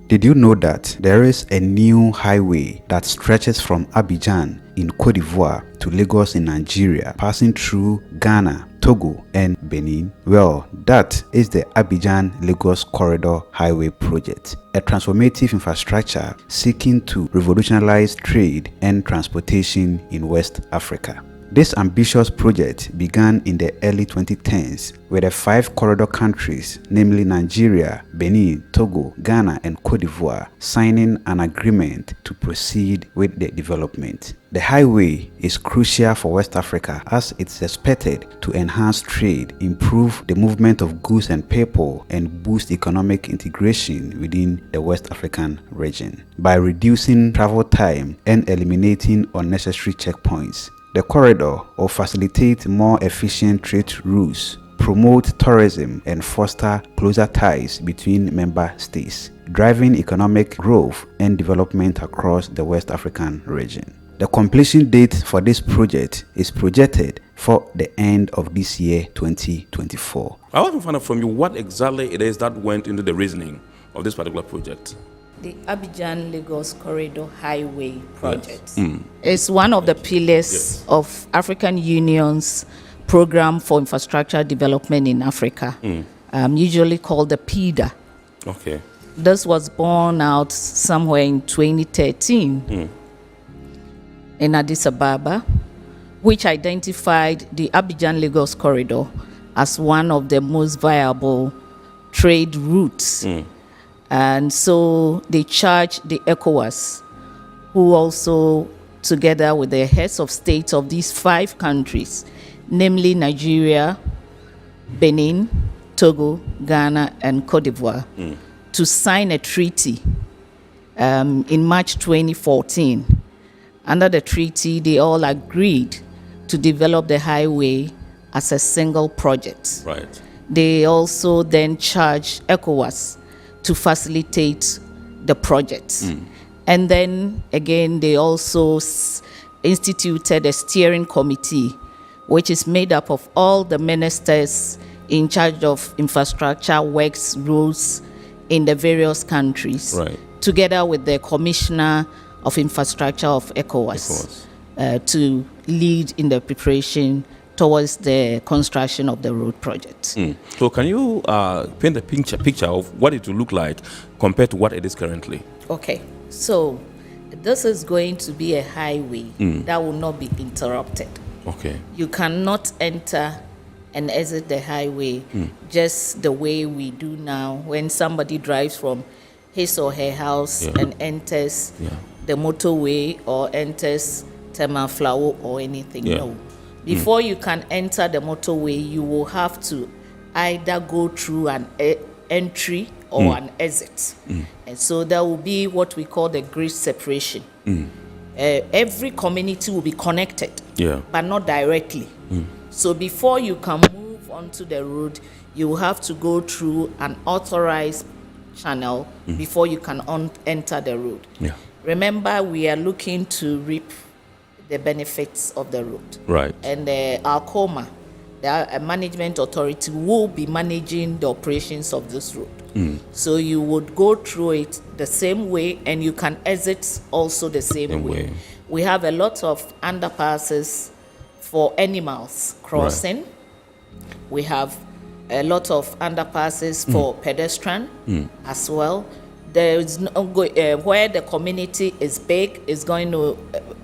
Did you know that there is a new highway that stretches from Abidjan in Côte d'Ivoire to Lagos in Nigeria, passing through Ghana, Togo, and Benin? Well, that is the Abidjan-Lagos Corridor Highway Project, a transformative infrastructure seeking to revolutionize trade and transportation in West Africa. This ambitious project began in the early 2010s with the 5 corridor countries, namely Nigeria, Benin, Togo, Ghana, and Côte d'Ivoire, signing an agreement to proceed with the development. The highway is crucial for West Africa as it's expected to enhance trade, improve the movement of goods and people, and boost economic integration within the West African region. By reducing travel time and eliminating unnecessary checkpoints, the corridor will facilitate more efficient trade routes, promote tourism, and foster closer ties between member states, driving economic growth and development across the West African region. The completion date for this project is projected for the end of this year, 2024. I want to find out from you what exactly it is that went into the reasoning of this particular project. The Abidjan-Lagos Corridor Highway Project is one of the pillars of African Union's program for infrastructure development in Africa, usually called the PIDA. Okay. This was born out somewhere in 2013 in Addis Ababa, which identified the Abidjan-Lagos Corridor as one of the most viable trade routes. And so they charged the ECOWAS, who also, together with the heads of state of these 5 countries, namely Nigeria, Benin, Togo, Ghana, and Côte d'Ivoire, to sign a treaty in March 2014. Under the treaty, they all agreed to develop the highway as a single project. Right. They also then charged ECOWAS to facilitate the project. And then again, they also instituted a steering committee, which is made up of all the ministers in charge of infrastructure works rules in the various countries, together with the commissioner of infrastructure of ECOWAS. To lead in the preparation towards the construction of the road project. So can you paint a picture of what it will look like compared to what it is currently? Okay, so this is going to be a highway that will not be interrupted. Okay. You cannot enter and exit the highway just the way we do now when somebody drives from his or her house and enters the motorway or enters Temaflao or anything. No. Before you can enter the motorway, you will have to either go through an entry or an exit. And so there will be what we call the grid separation. Every community will be connected, but not directly. So before you can move onto the road, you will have to go through an authorized channel before you can enter the road. Remember, we are looking to reap the benefits of the road. Right. And our COMA, the management authority, will be managing the operations of this road. So you would go through it the same way, and you can exit also the same way. We have a lot of underpasses for animals crossing. We have a lot of underpasses for pedestrian as well. There is no where the community is big,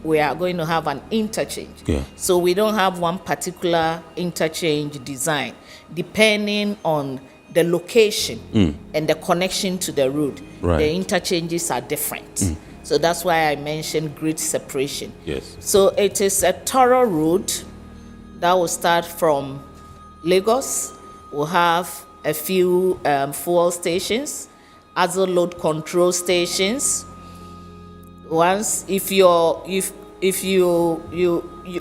we are going to have an interchange. So we don't have one particular interchange design. Depending on the location and the connection to the road, the interchanges are different. So that's why I mentioned grid separation. So it is a thorough route that will start from Lagos. We'll have a few fuel stations, other load control stations. Once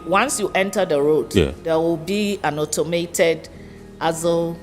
once you enter the road, there will be an automated ASO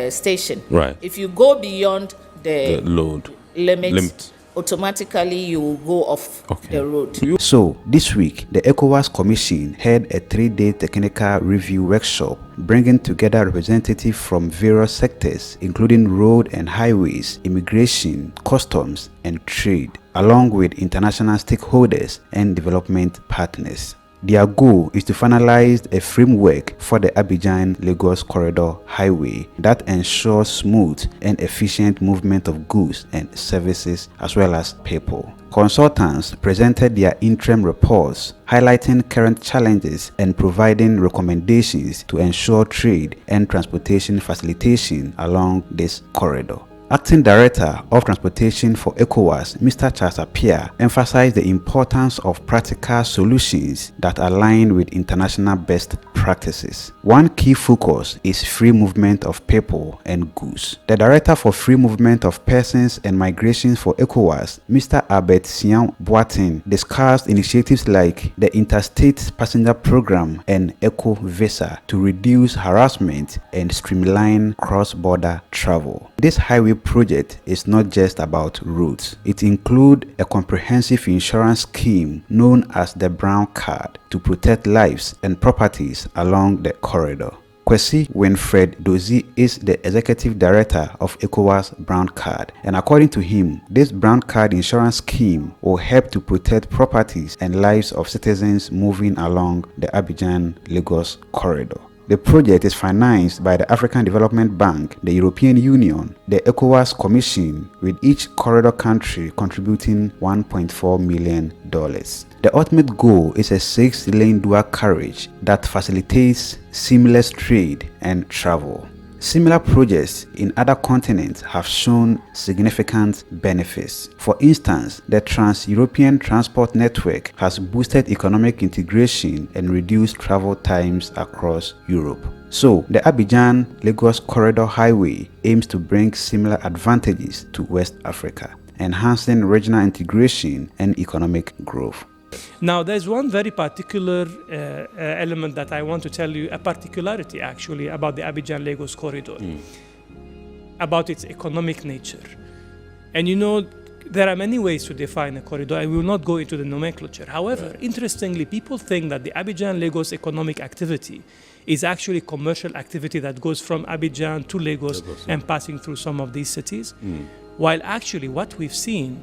station. If you go beyond the load limit, automatically you will go off the road. So, this week, the ECOWAS Commission held a 3-day technical review workshop, bringing together representatives from various sectors, including road and highways, immigration, customs, and trade, along with international stakeholders and development partners. Their goal is to finalize a framework for the Abidjan-Lagos Corridor Highway that ensures smooth and efficient movement of goods and services as well as people. Consultants presented their interim reports, highlighting current challenges and providing recommendations to ensure trade and transportation facilitation along this corridor. Acting Director of Transportation for ECOWAS, Mr. Charles Appiah, emphasized the importance of practical solutions that align with international best practices. One key focus is free movement of people and goods. The Director for Free Movement of Persons and Migration for ECOWAS, Mr. Abidjan-Boateng, discussed initiatives like the Interstate Passenger Program and Eco Visa to reduce harassment and streamline cross-border travel. This highway project is not just about roads. It includes a comprehensive insurance scheme known as the Brown Card to protect lives and properties along the corridor. Kwesi Winfred Dozie is the Executive Director of ECOWAS Brown Card, and according to him, this Brown Card insurance scheme will help to protect properties and lives of citizens moving along the Abidjan-Lagos Corridor. The project is financed by the African Development Bank, the European Union, the ECOWAS Commission, with each corridor country contributing $1.4 million. The ultimate goal is a 6-lane dual carriage that facilitates seamless trade and travel. Similar projects in other continents have shown significant benefits. For instance, the Trans-European Transport Network has boosted economic integration and reduced travel times across Europe. So, the Abidjan-Lagos Corridor Highway aims to bring similar advantages to West Africa, enhancing regional integration and economic growth. Now, there's one very particular element that I want to tell you, a particularity actually about the Abidjan-Lagos corridor, about its economic nature. And you know, there are many ways to define a corridor. I will not go into the nomenclature. However, interestingly, people think that the Abidjan-Lagos economic activity is actually commercial activity that goes from Abidjan to Lagos and passing through some of these cities, while actually what we've seen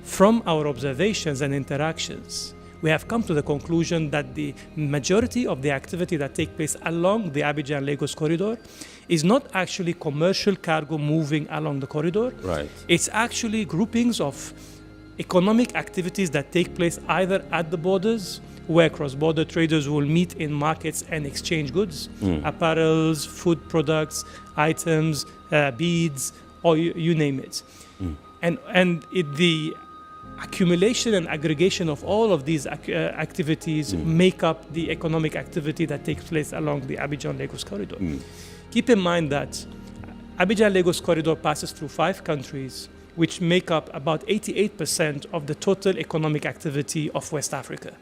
from our observations and interactions, we have come to the conclusion that the majority of the activity that take place along the Abidjan-Lagos corridor is not actually commercial cargo moving along the corridor. Right. It's actually groupings of economic activities that take place either at the borders, where cross-border traders will meet in markets and exchange goods, apparels, food products, items, beads, or you name it. The accumulation and aggregation of all of these activities make up the economic activity that takes place along the Abidjan-Lagos corridor. Keep in mind that Abidjan-Lagos corridor passes through 5 countries, which make up about 88% of the total economic activity of West Africa.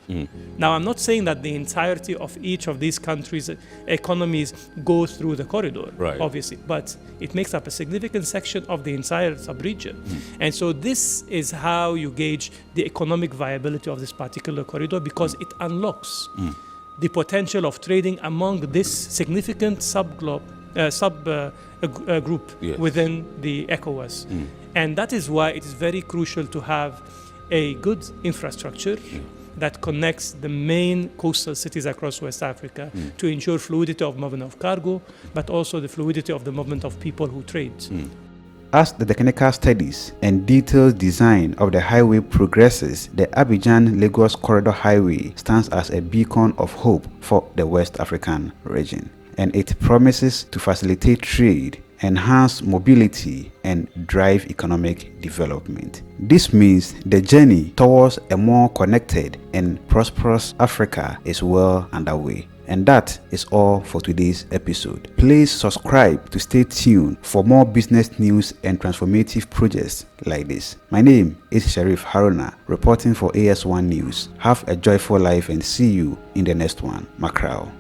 Now, I'm not saying that the entirety of each of these countries' economies go through the corridor, obviously, but it makes up a significant section of the entire sub-region. And so this is how you gauge the economic viability of this particular corridor, because it unlocks the potential of trading among this significant subgroup within the ECOWAS. And that is why it is very crucial to have a good infrastructure that connects the main coastal cities across West Africa to ensure fluidity of movement of cargo, but also the fluidity of the movement of people who trade. As the technical studies and detailed design of the highway progresses, the Abidjan-Lagos Corridor Highway stands as a beacon of hope for the West African region, and it promises to facilitate trade, enhance mobility, and drive economic development. This means the journey towards a more connected and prosperous Africa is well underway. And that is all for today's episode. Please subscribe to stay tuned for more business news and transformative projects like this. My name is Sharif Haruna, reporting for AS1 News. Have a joyful life and see you in the next one. Macrao.